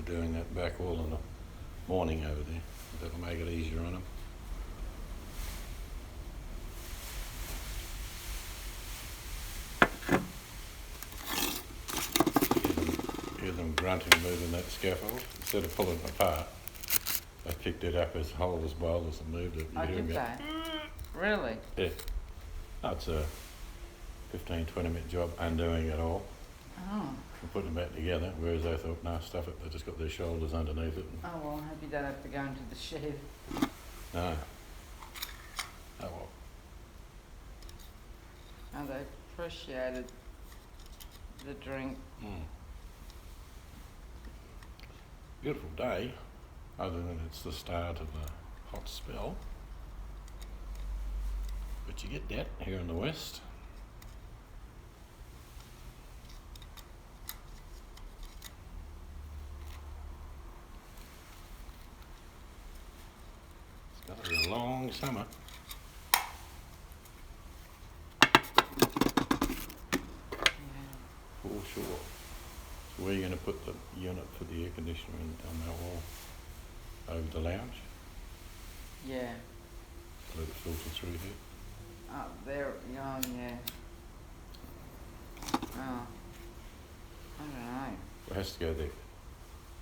doing that back wall in the morning over there. That'll make it easier on them. Hear them grunting moving that scaffold. Instead of pulling it apart, they picked it up as whole as boulders and moved it. Oh, did they? Really? Yeah. Oh, it's a 15-20 minute job undoing it all Oh. and putting it back together, whereas they thought, no, stuff it, they just got their shoulders underneath it. Oh, well, I hope you don't have to go into the shed. No. Oh well. Oh, they appreciated the drink. Beautiful day, other than it's the start of the hot spell. But you get that here in the west. It's going to be a long summer. Yeah. For sure. So where are you going to put the unit for the air conditioner on that wall? Over the lounge? Yeah. Let it filter through here. Up there, oh, yeah. Oh. I don't know. It has to go there.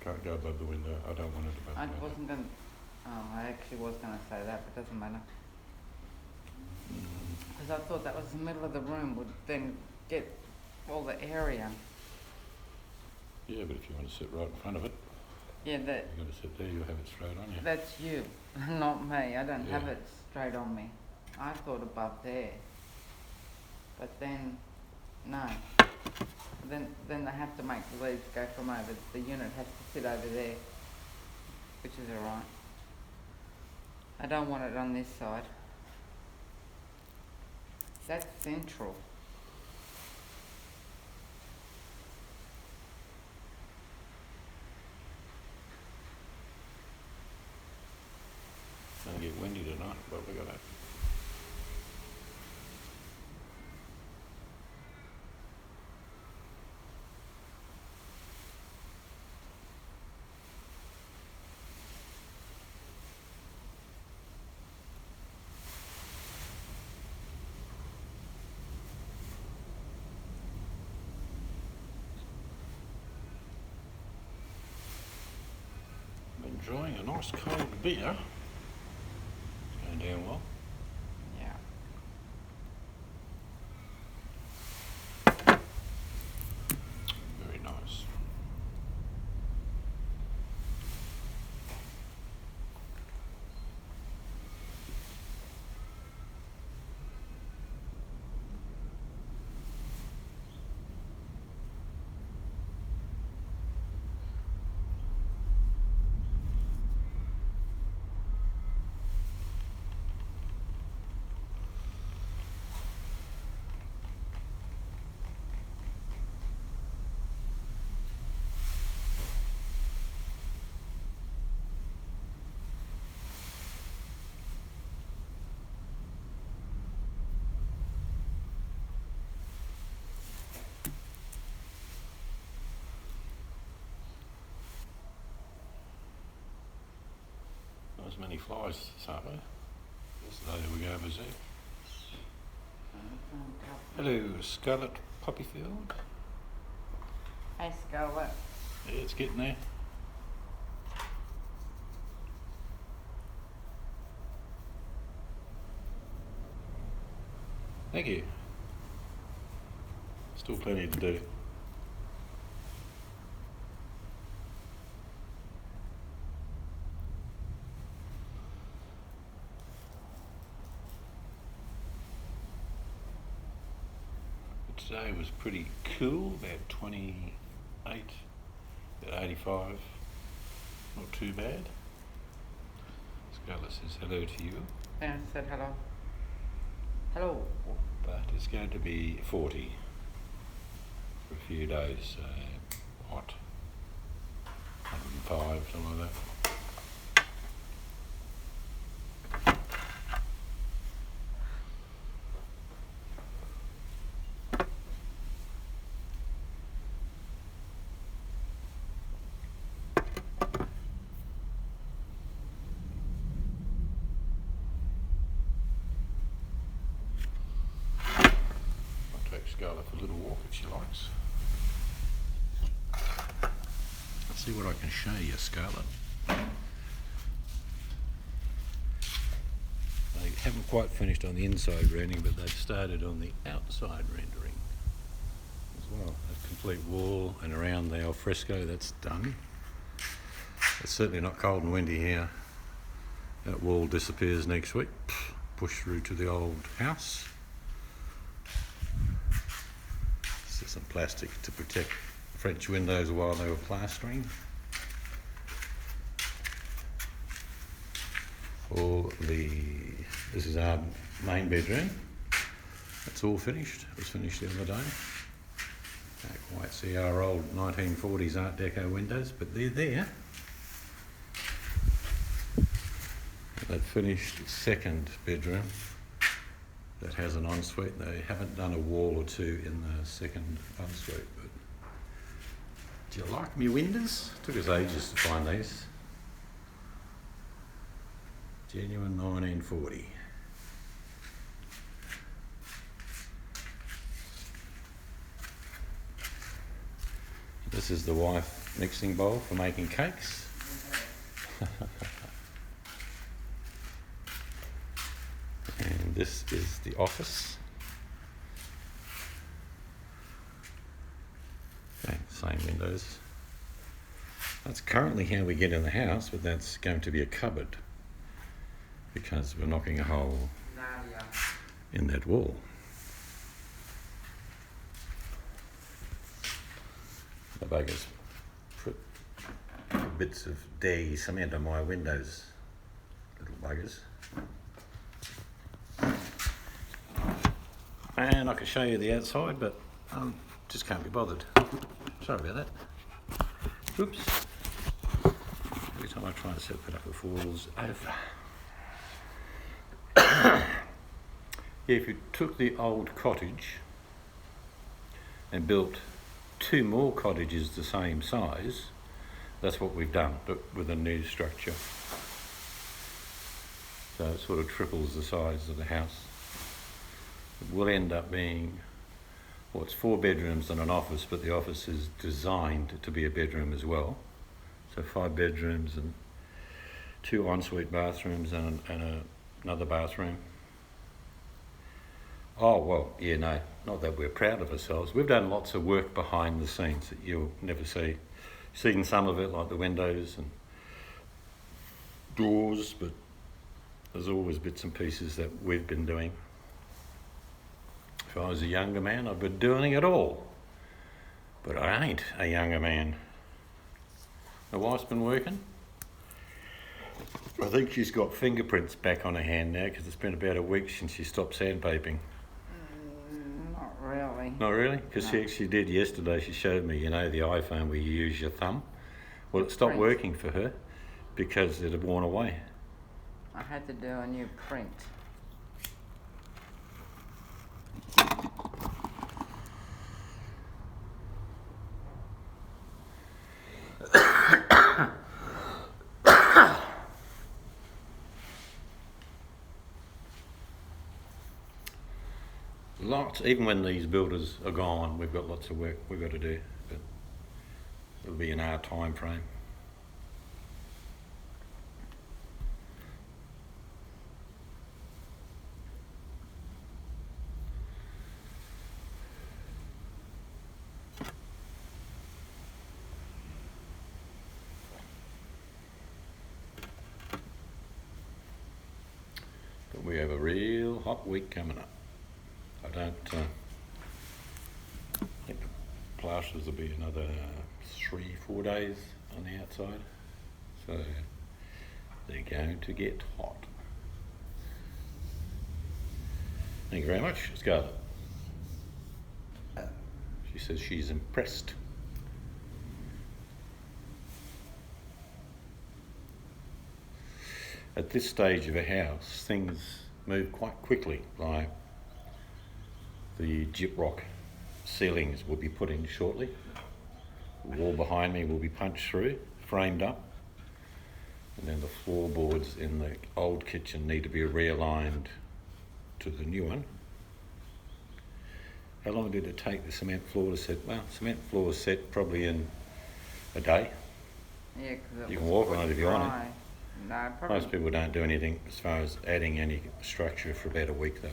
Can't go above the window. I don't want it above I the window. wasn't going to... Oh, I actually was going to say that, but it doesn't matter. Because I thought that was the middle of the room, would then get all the area. Yeah, but if you want to sit right in front of it, Yeah, that you've got to sit there, you'll have it straight on you. that's you, not me. I don't have Yeah. it straight on me. I thought above there. But then, no. Then they have to make the leaves go from over. The unit has to sit over there, which is alright. I don't want it on this side. That's central. It's going to get windy tonight, but we got it. Enjoying a nice cold beer. It's going down well. Yeah. Very nice. Not as many flies this aren't Yesterday we go over there. Hello, Scarlet Poppyfield. Hey, Scarlet. Yeah, it's getting there. Thank you. Still plenty to do. Today was pretty cool, about 28, about 85, not too bad. Scarlett says hello to you. Yeah, I said hello. Hello. But it's going to be 40 for a few days, hot, 105, something like that. Scarlett for a little walk if she likes. Let's see what I can show you, Scarlett. They haven't quite finished on the inside rendering, but they've started on the outside rendering as well. A complete wall and around the alfresco, that's done. It's certainly not cold and windy here. That wall disappears next week. Push through to the old house. This is some plastic to protect French windows while they were plastering. This is our main bedroom. It's all finished. It was finished the other day. Can't quite see our old 1940s Art Deco windows, but they're there. That finished second bedroom that has an ensuite. They haven't done a wall or two in the second ensuite, but do you like me windows? Took us ages to find these. Genuine 1940. This is the wife mixing bowl for making cakes. And this is the office. Okay, same windows. That's currently how we get in the house, but that's going to be a cupboard because we're knocking a hole in that wall. The buggers put bits of Gday cement on my windows, little buggers. And I could show you the outside, but just can't be bothered. Sorry about that. Oops. Every time I try and set that up, it falls over. Yeah, if you took the old cottage and built 2 more cottages the same size, that's what we've done, but with a new structure. So it sort of triples the size of the house. It will end up being, well, it's 4 bedrooms and an office, but the office is designed to be a bedroom as well. So 5 bedrooms and 2 ensuite bathrooms and another bathroom. Oh, well, yeah, no, not that we're proud of ourselves. We've done lots of work behind the scenes that you'll never see. Seen some of it, like the windows and doors, but there's always bits and pieces that we've been doing. If I was a younger man, I'd be doing it all. But I ain't a younger man. My wife's been working. I think she's got fingerprints back on her hand now because it's been about a week since she stopped sandpapering. Not really. Not really? Because No. she actually did yesterday. She showed me, you know, the iPhone where you use your thumb. Well, it stopped Print. working for her because it had worn away. I had to do a new print. Lots, even when these builders are gone, we've got lots of work we've got to do, but it'll be in our time frame. But we have a real hot week coming up. I don't think the plasters will be another 3-4 days on the outside, so they're going to get hot. Thank you very much, Scarlett. She says she's impressed. At this stage of a house, things move quite quickly, like the gyprock ceilings will be put in shortly. The wall behind me will be punched through, framed up. And then the floorboards in the old kitchen need to be realigned to the new one. How long did it take the cement floor to set? Well, cement floor set probably in a day. Yeah, 'cause it You was can walk on pretty it if you want dry. No, probably. Most people don't do anything as far as adding any structure for about a week though.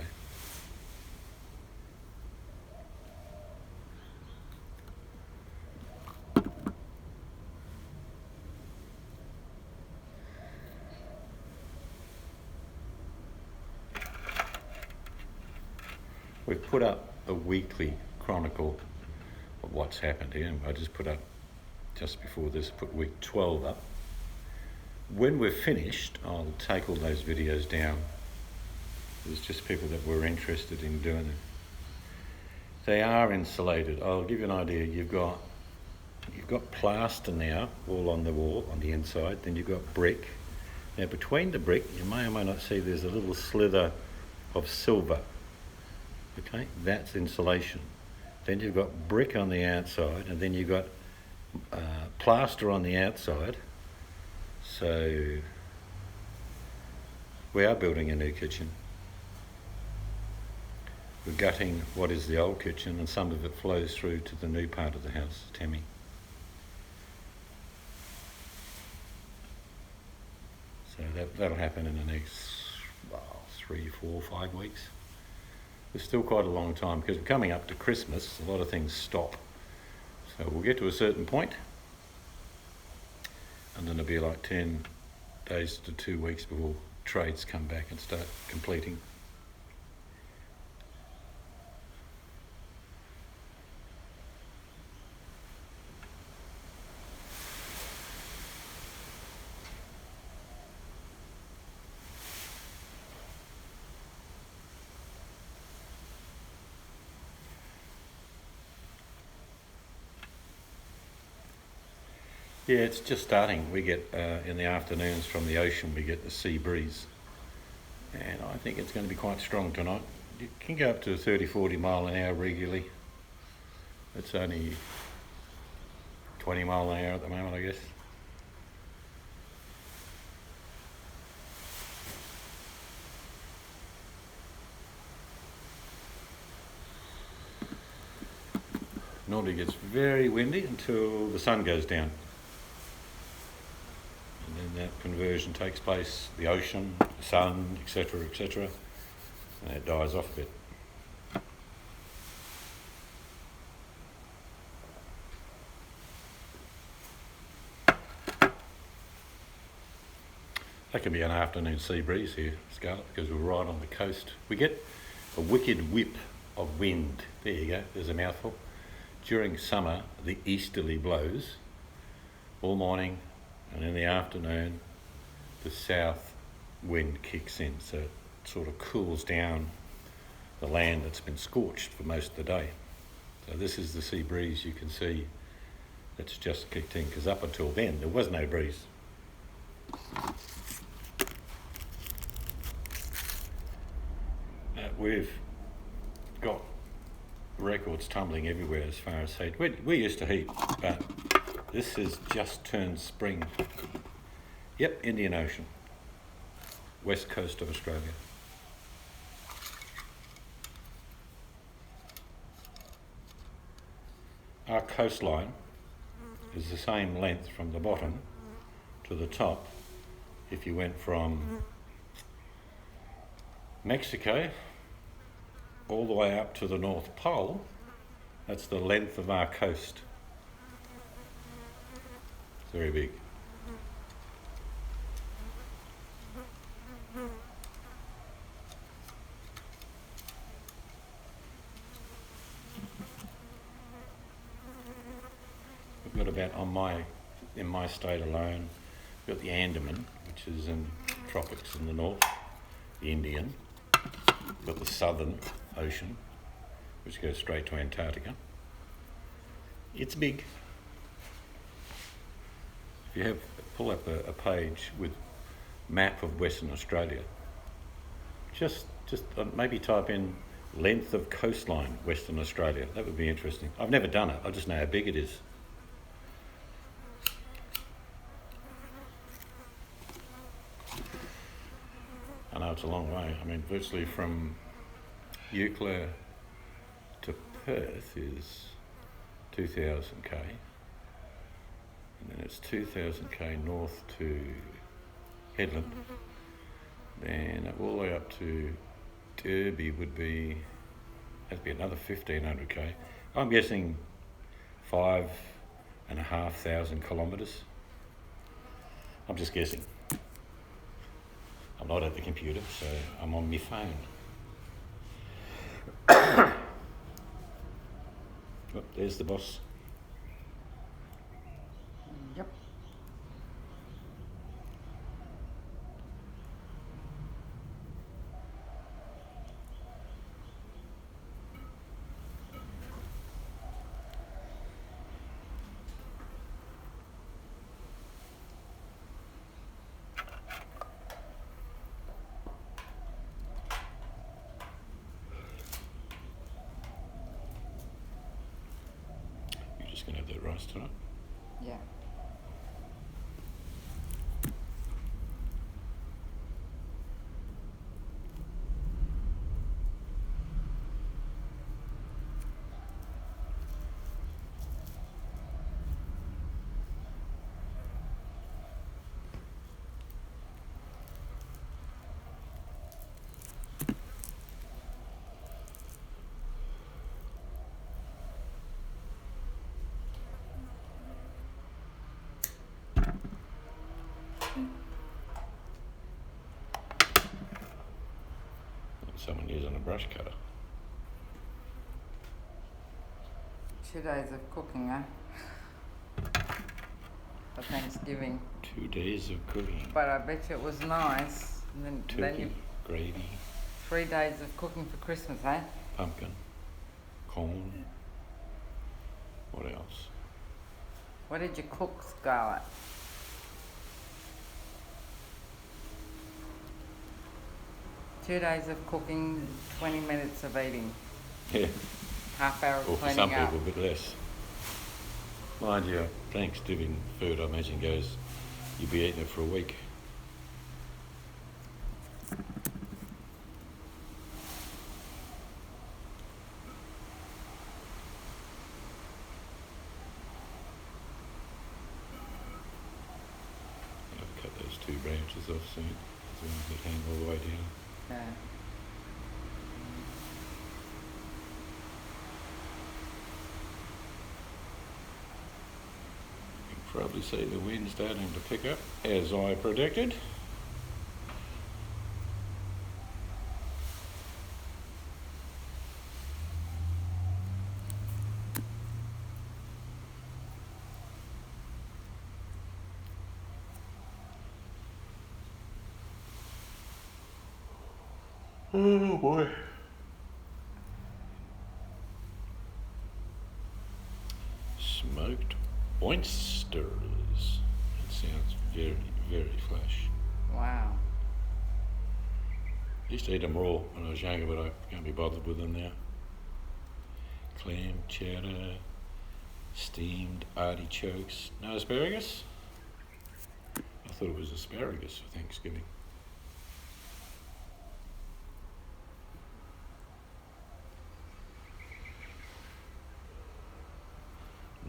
We've put up a weekly chronicle of what's happened here. I just put up, just before this, put week 12 up. When we're finished, I'll take all those videos down. There's just people that were interested in doing it. They are insulated. I'll give you an idea. You've got plaster now, all on the wall, on the inside. Then you've got brick. Now between the brick, you may or may not see there's a little slither of silver. Okay, that's insulation. Then you've got brick on the outside, and then you've got plaster on the outside. So we are building a new kitchen. We're gutting what is the old kitchen, and some of it flows through to the new part of the house, Tammy. So that'll happen in the next 3, 4, 5 weeks. It's still quite a long time because we're coming up to Christmas. A lot of things stop. So we'll get to a certain point, and then it'll be like 10 days to 2 weeks before trades come back and start completing. Yeah, it's just starting. We get, in the afternoons from the ocean, we get the sea breeze. And I think it's going to be quite strong tonight. You can go up to 30, 40 mile an hour regularly. It's only 20 mile an hour at the moment, I guess. Normally gets very windy until the sun goes down. And then that conversion takes place, the ocean, the sun, etc., and it dies off a bit. That can be an afternoon sea breeze here, Scarlett, because we're right on the coast. We get a wicked whip of wind. There you go, there's a mouthful. During summer, the easterly blows all morning, and in the afternoon, the south wind kicks in, so it sort of cools down the land that's been scorched for most of the day. So this is the sea breeze you can see that's just kicked in, because up until then, there was no breeze. We've got records tumbling everywhere as far as heat. We used to heat, but this has just turned spring. Yep, Indian Ocean, west coast of Australia. Our coastline is the same length from the bottom to the top if you went from Mexico all the way up to the North Pole. That's the length of our coast. It's very big. We've got about, in my state alone, we've got the Andaman, which is in tropics in the north, the Indian, we've got the Southern Ocean, which goes straight to Antarctica. It's big. If you pull up a page with map of Western Australia, just maybe type in length of coastline Western Australia. That would be interesting. I've never done it. I just know how big it is. I know it's a long way. I mean, virtually from Eucla to Perth is 2,000k, and then it's 2,000k north to Headland, then all the way up to Derby would be, that'd be another 1,500k. I'm guessing 5,500 kilometres. I'm just guessing. I'm not at the computer, so I'm on my phone. Oh, there's the boss. Yep. You're just going to have that rice tonight? Yeah. Someone using a brush cutter. 2 days of cooking, eh? For Thanksgiving. 2 days of cooking. But I bet you it was nice. And then Turkey, you, gravy, 3 days of cooking for Christmas, eh? pumpkin, corn. What else? What did you cook, Scarlett? Two days of cooking, 20 minutes of eating. Yeah, Half hour of or for cleaning some up. people a bit less. Mind you, Thanksgiving food I imagine goes, you'd be eating it for a week. I'll cut those 2 branches off soon, so we can hang all the way down. Yeah. You can probably see the wind starting to pick up, as I predicted. Oh boy. Smoked oysters. It sounds very, very flash. Wow. I used to eat them raw when I was younger, but I can't be bothered with them now. Clam chowder, steamed artichokes. No asparagus? I thought it was asparagus for Thanksgiving.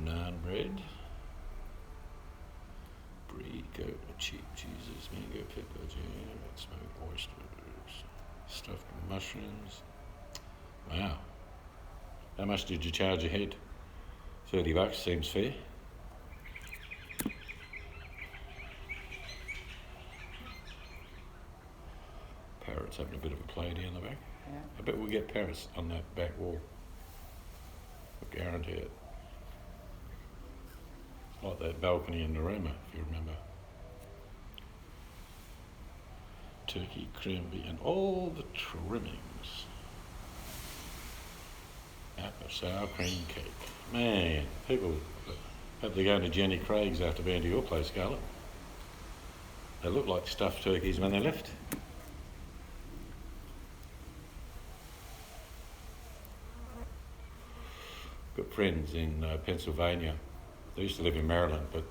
Naan bread. Brie, goat, cheap cheeses, mango, pepper, jam, smoked oysters, stuffed mushrooms. Wow. How much did you charge a head? $30 seems fair. Parrots having a bit of a play down the back. Yeah. I bet we'll get parrots on that back wall. I guarantee it. Like that balcony in Naruma, if you remember. Turkey, cranberry, and all the trimmings. Apple sour cream cake. Man, people hope they're going to Jenny Craig's after being to your place, Scarlett. They look like stuffed turkeys when they left. Got friends in Pennsylvania. They used to live in Maryland, but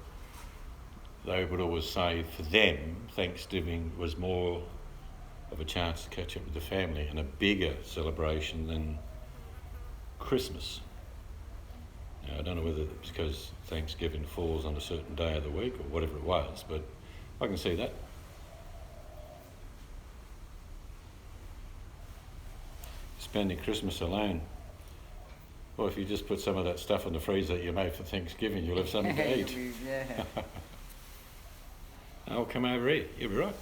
they would always say for them, Thanksgiving was more of a chance to catch up with the family and a bigger celebration than Christmas. Now, I don't know whether it's because Thanksgiving falls on a certain day of the week or whatever it was, but I can see that. Spending Christmas alone. Well, if you just put some of that stuff in the freezer that you made for Thanksgiving, you'll have something to eat. Yeah. I'll come over here. You'll be right.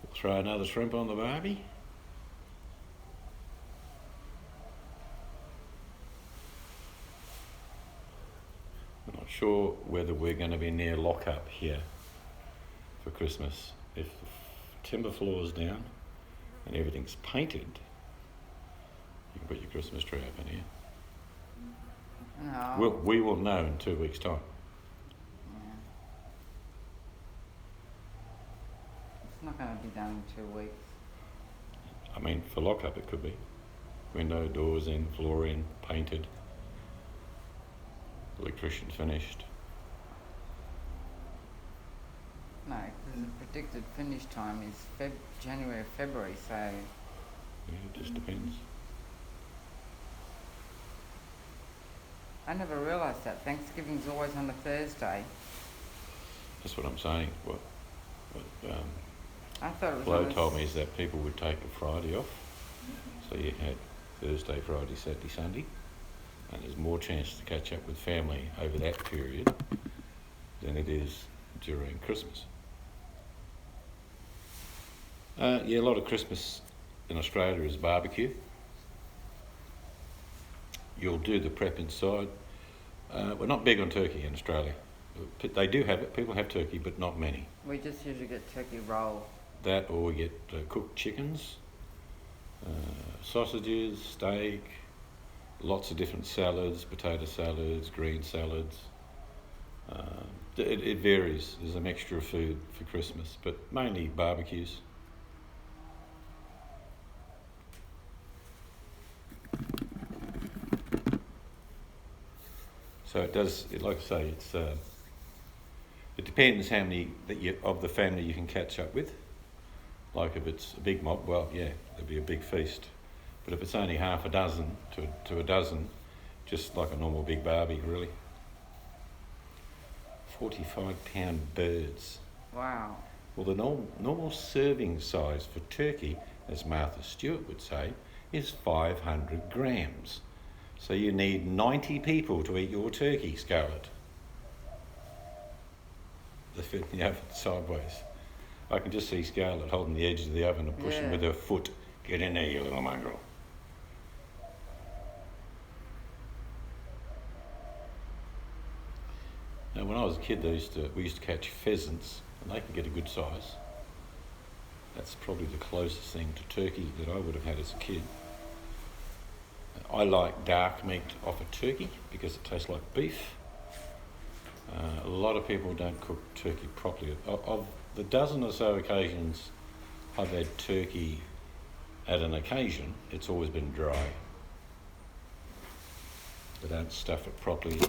We'll throw another shrimp on the barbie. I'm not sure whether we're going to be near lock-up here for Christmas. If the timber floor's down and everything's painted, you can put your Christmas tree up in here. No. We will know in 2 weeks' time. Yeah. It's not going to be done in 2 weeks. I mean, for lock-up it could be. Window, doors in, floor in, painted. Electrician finished. No, because the predicted finish time is January, February, so... Yeah, it just depends. I never realised that. Thanksgiving's always on a Thursday. That's what I'm saying. What I thought it was Flo on a told me is that people would take a Friday off. So you had Thursday, Friday, Saturday, Sunday. And there's more chance to catch up with family over that period than it is during Christmas. Yeah, a lot of Christmas in Australia is barbecue. You'll do the prep inside. We're not big on turkey in Australia. They do have it, people have turkey, but not many. We just usually get turkey roll. That, or we get cooked chickens, sausages, steak, lots of different salads, potato salads, green salads. It varies. There's a mixture of food for Christmas, but mainly barbecues. So it does, like I say, it depends how many of the family you can catch up with. Like if it's a big mob, well, yeah, there'll be a big feast. But if it's only half a dozen to a dozen, just like a normal big barbie, really. 45-pound birds. Wow. Well, the normal serving size for turkey, as Martha Stewart would say, is 500 grams. So you need 90 people to eat your turkey, Scarlett. They fit in the oven sideways. I can just see Scarlett holding the edge of the oven and pushing with her foot. Get in there, you little mongrel. Now, when I was a kid, we used to catch pheasants, and they could get a good size. That's probably the closest thing to turkey that I would have had as a kid. I like dark meat off a turkey because it tastes like beef. A lot of people don't cook turkey properly. Of the dozen or so occasions I've had turkey at an occasion, it's always been dry. They don't stuff it properly.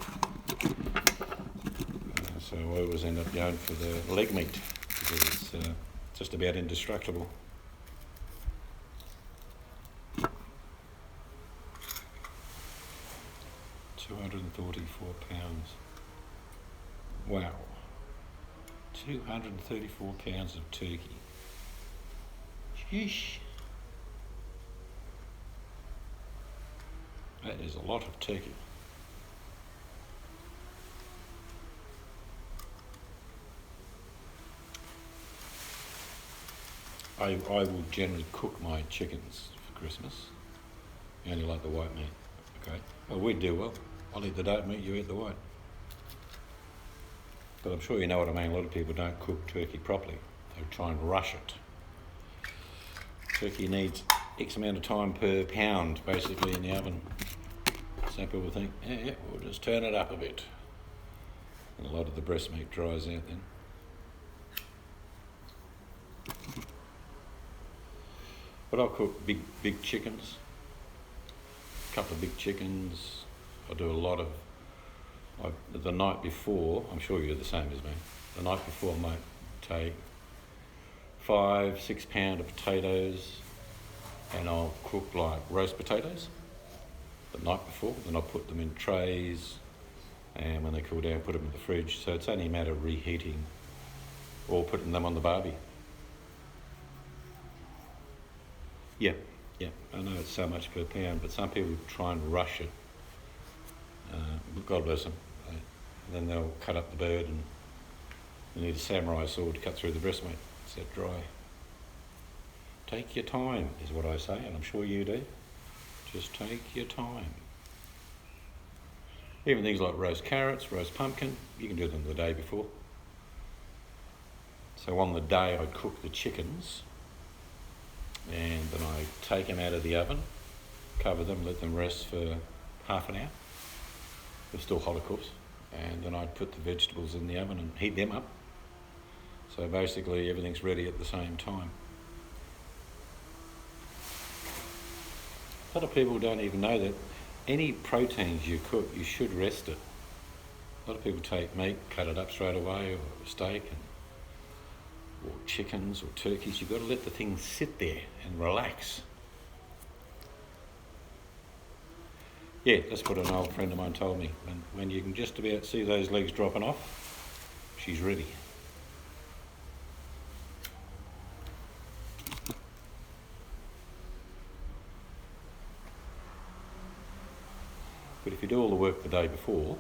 So I always end up going for the leg meat because it's just about indestructible. £234. Wow. 234 pounds of turkey. Sheesh. That is a lot of turkey. I will generally cook my chickens for Christmas. I only like the white meat. Okay. Well, we do well. I'll eat the dark meat, you eat the white. But I'm sure you know what I mean. A lot of people don't cook turkey properly. They try and rush it. Turkey needs X amount of time per pound, basically, in the oven. Some people think, yeah, we'll just turn it up a bit. And a lot of the breast meat dries out then. But I'll cook big chickens. A couple of big chickens. I do a lot of... the night before, I'm sure you're the same as me, the night before I might take 5-6 pound of potatoes and I'll cook like roast potatoes the night before. Then I'll put them in trays, and when they cool down, put them in the fridge. So it's only a matter of reheating or putting them on the barbie. Yeah, I know it's so much per pound, but some people try and rush it. God bless them. Then they'll cut up the bird, and you need a samurai sword to cut through the breast, mate. It's that dry. Take your time, is what I say, and I'm sure you do. Just take your time. Even things like roast carrots, roast pumpkin, you can do them the day before. So on the day I cook the chickens, and then I take them out of the oven, cover them, let them rest for half an hour. They're still hot, of course. And then I'd put the vegetables in the oven and heat them up. So basically everything's ready at the same time. A lot of people don't even know that any proteins you cook, you should rest it. A lot of people take meat, cut it up straight away, or steak, or chickens or turkeys. You've got to let the thing sit there and relax. Yeah, that's what an old friend of mine told me. When you can just about see those legs dropping off, she's ready. But if you do all the work the day before,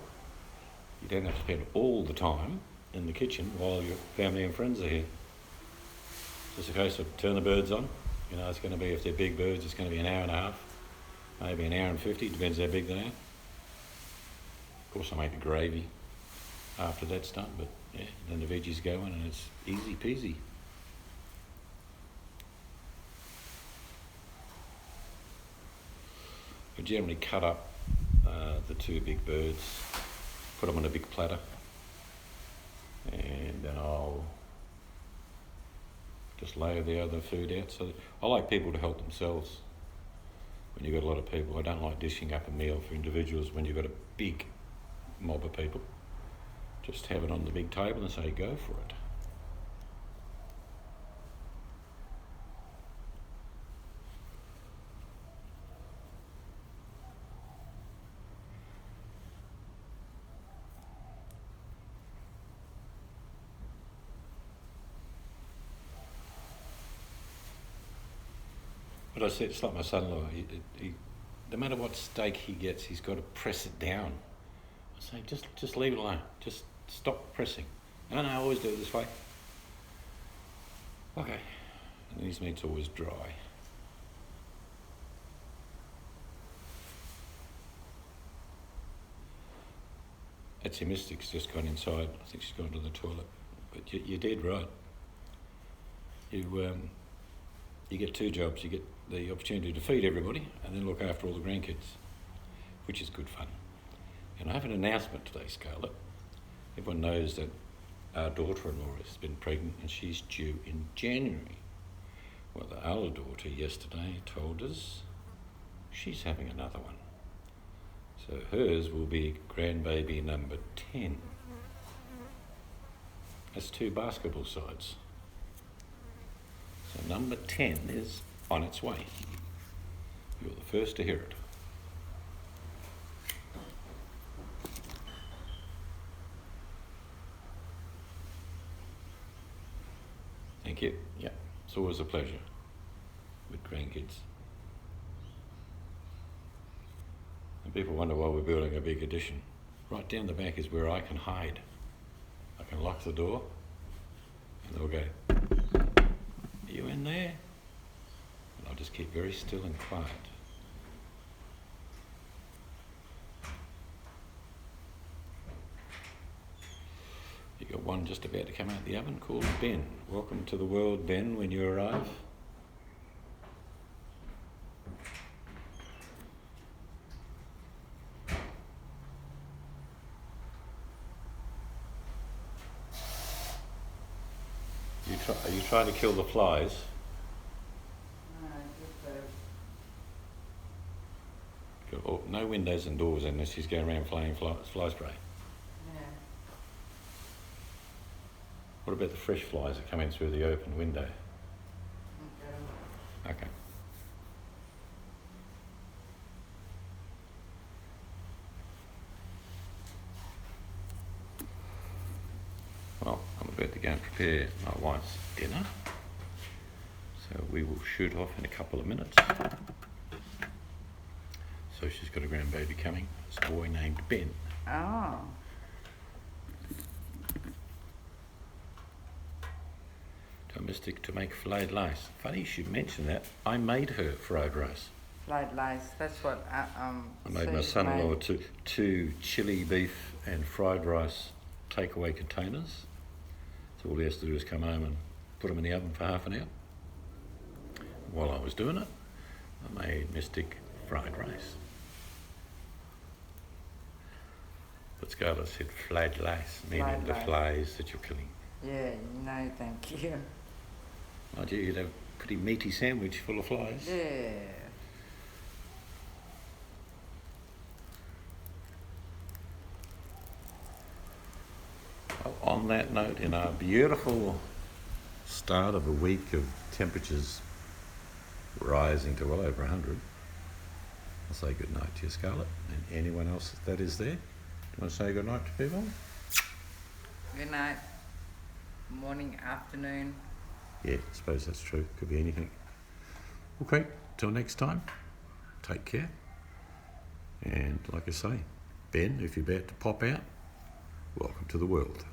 you don't have to spend all the time in the kitchen while your family and friends are here. Just a case of turn the birds on. You know, it's going to be, if they're big birds, it's going to be an hour and a half, maybe an hour and 50, depends how big they are. Of course, I make the gravy after that's done, but yeah, then the veggies go in and it's easy peasy. I generally cut up the two big birds, put them on a big platter, and then I'll just layer the other food out. So I like people to help themselves. When you've got a lot of people, I don't like dishing up a meal for individuals when you've got a big mob of people. Just have it on the big table and say, go for it. But I said, it's like my son-in-law, he, no matter what steak he gets, he's got to press it down. I say, just leave it alone. Just stop pressing. No, I always do it this way. Okay. And his meat's always dry. That's your Mystic's just gone inside. I think she's gone to the toilet. But you did right. You get two jobs. You get the opportunity to feed everybody and then look after all the grandkids, which is good fun. And I have an announcement today, Scarlett. Everyone knows that our daughter-in-law has been pregnant and she's due in January. Well, the other daughter yesterday told us she's having another one. So hers will be grandbaby number 10. That's 2 basketball sides. So number 10 is on its way. You're the first to hear it. Thank you. Yeah, it's always a pleasure with grandkids. And people wonder why we're building a big addition. Right down the back is where I can hide. I can lock the door and they'll go, are you in there? And I'll just keep very still and quiet. You got one just about to come out of the oven called Ben. Welcome to the world, Ben, when you arrive. Are you trying to kill the flies? No windows and doors unless she's going around flying fly spray. Yeah. What about the fresh flies that come in through the open window? Okay. I'm about to go and prepare my wife's dinner. So we will shoot off in a couple of minutes. So she's got a grandbaby coming. It's a boy named Ben. Oh. Domestic to make filleted rice. Funny you should mention that. I made her fried rice. Fried rice, that's what I made my son-in-law two chili beef and fried rice takeaway containers. So all he has to do is come home and put them in the oven for half an hour. While I was doing it, I made Mystic fried rice. But Scarlett said flayed rice, meaning Fried the rice. flies that you're killing. Yeah, no, thank you. Oh, gee, you'd have a pretty meaty sandwich full of flies. Yeah. Well, on that note, in our beautiful start of a week of temperatures rising to well over 100, I'll say good night to you, Scarlett, and anyone else that is there. Do you want to say good night to people? Good night. Morning, afternoon. Yeah, I suppose that's true. Could be anything. Okay, till next time, take care. And like I say, Ben, if you're about to pop out, welcome to the world.